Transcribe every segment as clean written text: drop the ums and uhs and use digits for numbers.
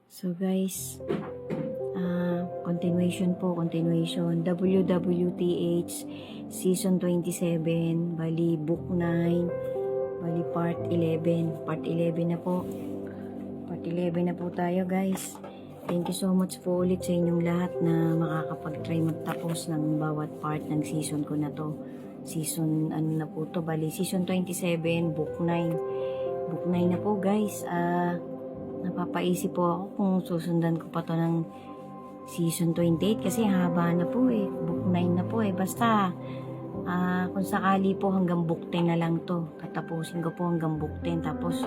So guys, continuation. WWTH Season 27, bali Book 9, bali Part 11. Part 11 na po. Part 11 na po tayo guys. Thank you so much po ulit sa inyong lahat na makakapag-try magtapos ng bawat part ng season ko na to. Season, ano na po to, bali Season 27, Book 9. Book 9 na po guys. Napapaisip po ako kung susundan ko pa to ng Season 28 kasi haba na po eh. Book 9 na po eh. Basta, kung sakali po hanggang Book 10 na lang to. Tatapusin ko po hanggang Book 10. Tapos,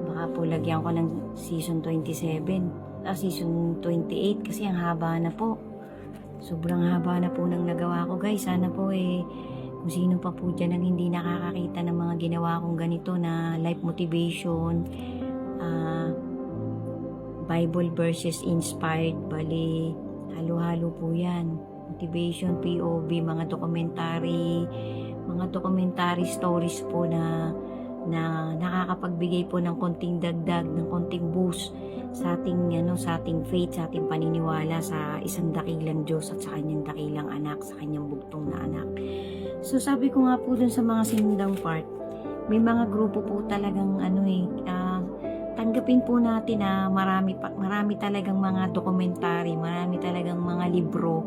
baka po lagyan ko ng Season 27. Season 28 kasi ang haba na po. Sobrang haba na po nang nagawa ko guys. Sana po eh, kung sino pa po dyan ang hindi nakakakita ng mga ginawa kong ganito na life motivation, Bible verses inspired, bali halo-halo po yan. Motivation, POV, mga documentary stories po na nakakapagbigay po ng konting dagdag, ng konting boost sa ating faith, sa ating paniniwala sa isang dakilang Diyos at sa kanyang dakilang anak, sa kanyang bugtong na anak. So sabi ko nga po dun sa mga sinundang part, may mga grupo po talagang tanggapin po natin na marami talagang mga dokumentary, marami talagang mga libro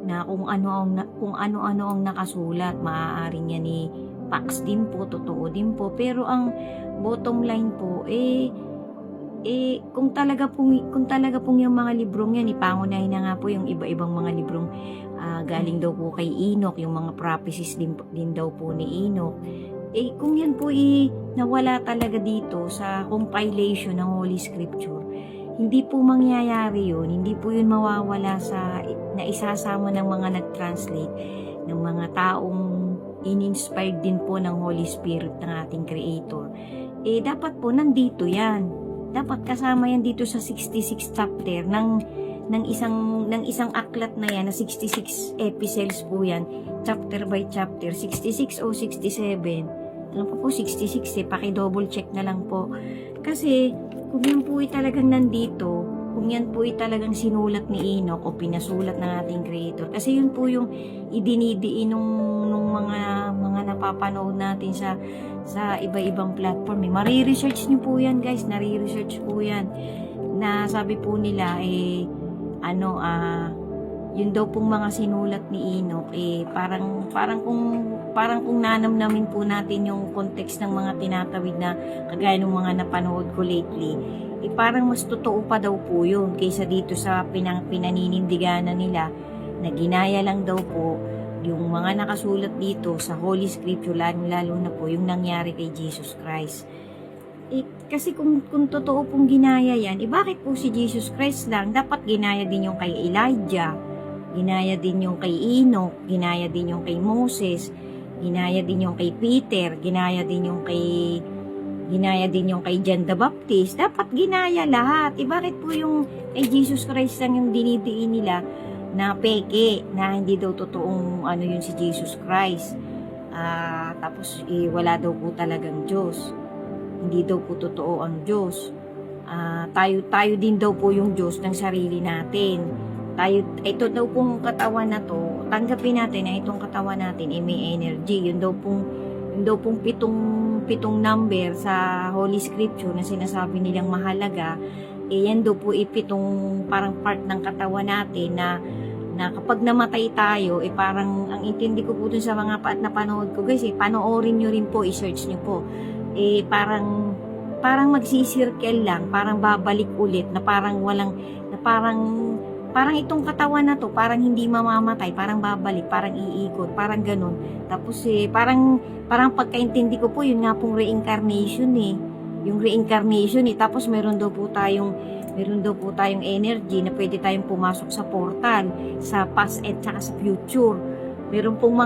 na kung ano-ano ang nakasulat. Maaaring yan ni facts din po, totoo din po, pero ang bottom line po kung talaga pong yung mga librong yan, ipangunahin na nga po yung iba-ibang mga librong galing daw po kay Enoch, yung mga prophecies din daw po ni Enoch. Kung yan po nawala talaga dito sa compilation ng Holy Scripture, hindi po mangyayari yun, hindi po yun mawawala na isasama ng mga nag-translate, ng mga taong in-inspired din po ng Holy Spirit ng ating Creator. Dapat po nandito yan. Dapat kasama yan dito sa 66 chapter ng isang aklat na yan, na 66 epistles po yan, chapter by chapter, 66 o 67. Alam po 66 paki-double check na lang po. Kasi kung yan po talagang nandito, kung yan po talagang sinulat ni Enoch o pinasulat ng ating Creator, kasi yun po yung idinidiin nung mga napapanood natin sa iba-ibang platform. Mari-research nyo po yan guys, nari-research po yan, na sabi po nila yun daw pong mga sinulat ni Enoch parang kung nanamnamin po natin yung context ng mga tinatawid na kagaya ng mga napanood ko lately, parang mas totoo pa daw po yun kaysa dito sa pinaninindiganan nila na ginaya lang daw po yung mga nakasulat dito sa Holy Scripture, lalo na po yung nangyari kay Jesus Christ. Kasi kung totoo pong ginaya yan, bakit po si Jesus Christ lang? Dapat ginaya din yung kay Elijah, ginaya din yung kay Enoch, ginaya din yung kay Moses, ginaya din yung kay Peter, ginaya din yung kay John the Baptist. Dapat ginaya lahat. Bakit po yung kay Jesus Christ lang yung dinidiin nila na peke, na hindi daw totoong yun si Jesus Christ. Tapos wala daw po talagang Diyos. Hindi daw po totoo ang Diyos. Tayo din daw po yung Diyos ng sarili natin. Ito daw pong katawan na to, tanggapin natin na itong katawan natin may energy. Yun daw pong pitong number sa Holy Scripture na sinasabi nilang mahalaga. Yan daw po pitong parang part ng katawan natin na kapag namatay tayo, parang ang intindi ko po dun sa mga napanood ko guys, panoorin nyo rin po, i-search nyo po. Parang magsisirkel lang, parang babalik ulit, na parang itong katawan na to, parang hindi mamamatay, parang babalik, parang iikot, parang ganun. Tapos parang pagkaintindi ko po, yun nga pong reincarnation yung reincarnation Tapos meron daw po tayong energy na pwede tayong pumasok sa portal, sa past at saka sa future. Meron pong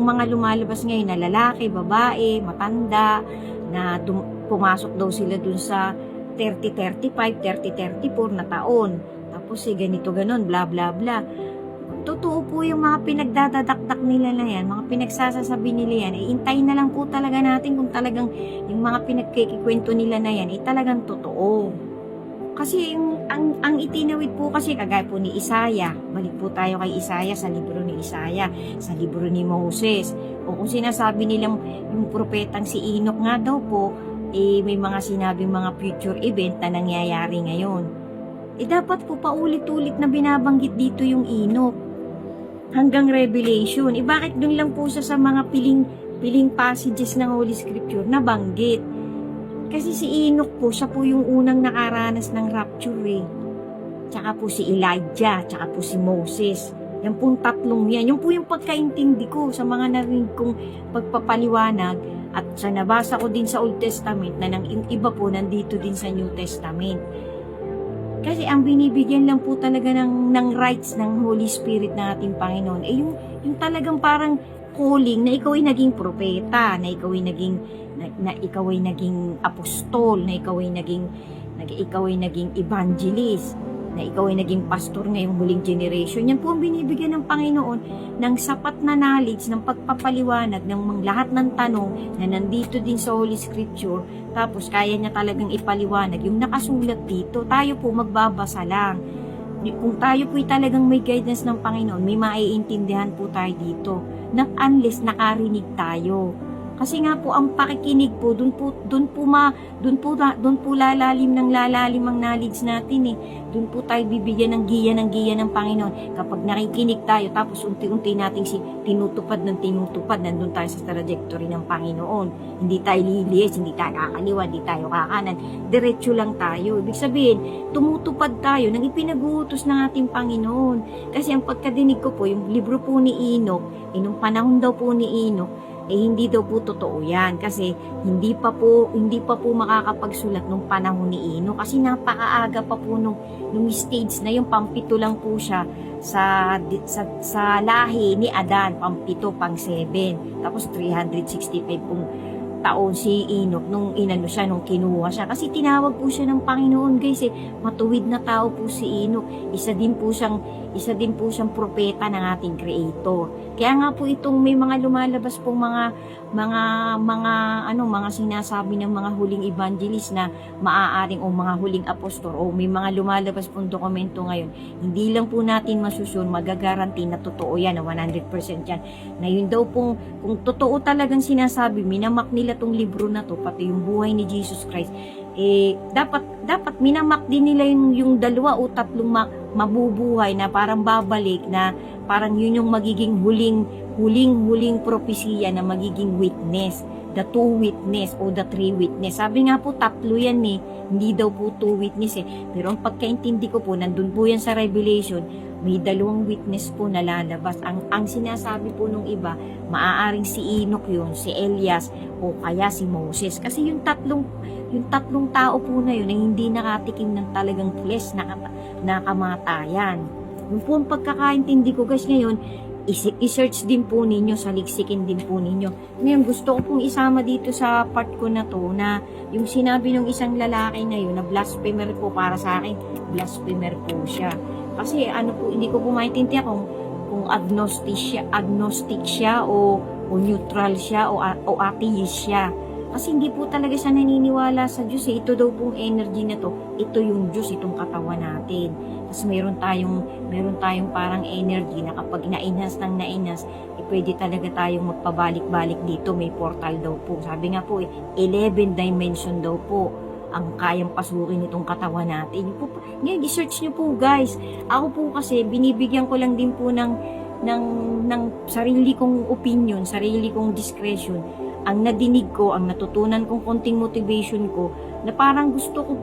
mga lumalabas ngayon na lalaki, babae, matanda, na pumasok daw sila dun sa 30-35, 30-34 na taon. Tapos ganito ganon, bla bla bla. Totoo po yung mga pinagdadadakdak nila na yan, mga pinagsasasabi nila yan. Intayin na lang po talaga natin kung talagang yung mga pinagkikikwento nila na yan talagang totoo. Kasi ang itinawid po kasi kagaya po ni Isaiah, balik po tayo kay Isaiah sa libro ni Isaiah, sa libro ni Moses. O kung sinasabi nilang yung propetang si Enoch nga daw po, may mga sinabing mga future event na nangyayari ngayon. Dapat po paulit-ulit na binabanggit dito yung Enoch hanggang Revelation. Bakit dun lang po sa mga piling passages ng Holy Scripture na banggit? Kasi si Enoch po, siya po yung unang nakaranas ng rapture eh. Tsaka po si Elijah, tsaka po si Moses. Yan pong tatlong yan. Yung po yung pagkaintindi ko sa mga narinig kong pagpapaliwanag at sa nabasa ko din sa Old Testament na yung iba po nandito din sa New Testament. Kasi ang binibigyan lang po talaga ng rights ng Holy Spirit ng ating Panginoon yung talagang parang calling na ikaw ay naging propeta, na ikaw ay naging apostol, na ikaw ay naging evangelist, na ikaw ay naging pastor ngayong huling generation. Yan po ang binibigyan ng Panginoon ng sapat na knowledge, ng pagpapaliwanag ng lahat ng tanong na nandito din sa Holy Scripture. Tapos kaya niya talagang ipaliwanag yung nakasulat dito. Tayo po magbabasa lang. Kung tayo po talagang may guidance ng Panginoon, may maiintindihan po tayo dito. Unless nakarinig tayo. Kasi nga po ang pakikinig po, doon po lalalim ang knowledge natin eh. Doon po tayo bibigyan ng giya ng Panginoon. Kapag nakikinig tayo, tapos unti-unti nating tinutupad, nandun tayo sa trajectory ng Panginoon. Hindi tayo lilihis, hindi tayo kakaliwa, hindi tayo kakanan. Diretso lang tayo. Ibig sabihin, tumutupad tayo ng ipinag-uutos ng ating Panginoon. Kasi ang pagkadinig ko po, yung libro po ni Enoch, nung panahon daw po ni Enoch, hindi daw po totoo yan kasi hindi pa po makakapagsulat nung panahon ni Enoch kasi napakaaga pa po nung stage na yung pampito lang po siya sa lahi ni Adan, pampito, pang 7. Tapos 365 pong taon si Enoch nung kinuha siya. Kasi tinawag po siya ng Panginoon, guys eh. Matuwid na tao po si Enoch. Isa din po siyang propeta ng ating Creator. Kaya nga po itong may mga lumalabas pong mga sinasabi ng mga huling evangelist na maaaring o mga huling apostol o may mga lumalabas pong dokumento ngayon. Hindi lang po natin masusure, magagaranti na totoo yan, na 100% yan. Na yun daw pong, kung totoo talagang sinasabi, minamak nila tong libro na to, pati yung buhay ni Jesus Christ, dapat minamak din nila yung 2 o 3 mabubuhay na parang babalik, na parang yun yung magiging huling propesiya na magiging witness, the 2 witness o the 3 witness. Sabi nga po 3 yan eh, hindi daw po 2 witness eh. Pero ang pagkaintindi ko po, nandun po yan sa Revelation, may 2 witness po na lalabas. Ang sinasabi po nung iba, maaaring si Enoch yun, si Elias, o kaya si Moses. Kasi yung tatlong tao po na yun ay hindi nakatikim ng talagang flesh na kamatayan. Yung po ang pagkakaintindi ko guys ngayon, i-search din po ninyo, saliksikin din po ninyo. Ngayon gusto ko pong isama dito sa part ko na to, na yung sinabi ng isang lalaki na yun, na blasphemer po, para sa akin, blasphemer po siya. Kasi hindi ko po maintindihan kung agnostic siya o neutral siya o atheist siya. Kasi hindi po talaga siya naniniwala sa Diyos eh. Ito daw pong energy na to, ito yung Diyos, itong katawan natin. Tapos meron tayong parang energy na kapag na-enhance, pwede talaga tayong magpabalik-balik dito. May portal daw po. Sabi nga po 11 dimension daw po ang kayang pasukin itong katawan natin. Ngayon, i-search nyo po guys. Ako po kasi, binibigyan ko lang din po ng sarili kong opinion, sarili kong discretion. Ang nadinig ko, ang natutunan kong konting motivation ko, na parang gusto ko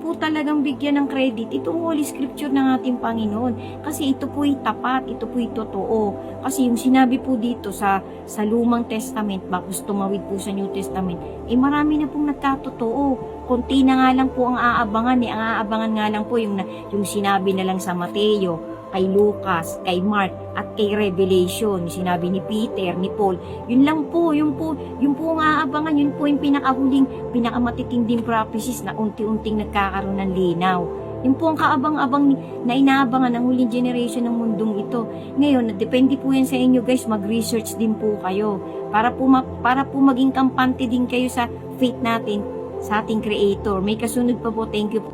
po talagang bigyan ng credit itong Holy Scripture ng ating Panginoon. Kasi ito po'y tapat, ito po'y totoo. Kasi yung sinabi po dito sa Lumang Testament, bakit tumawid po sa New Testament, marami na pong nagkatotoo. Konti na nga lang po ang aabangan. Ang aabangan nga lang po yung sinabi na lang sa Mateo, kay Lucas, kay Mark, at kay Revelation, sinabi ni Peter, ni Paul. Yun lang po, yun po ang aabangan, yun po yung pinakamatitinding prophecies na unti-unting nagkakaroon ng linaw. Yun po ang kaabang-abang na inaabangan ng huling generation ng mundong ito. Ngayon, depende po yan sa inyo guys, mag-research din po kayo para po maging kampante din kayo sa faith natin, sa ating Creator. May kasunod pa po, thank you po.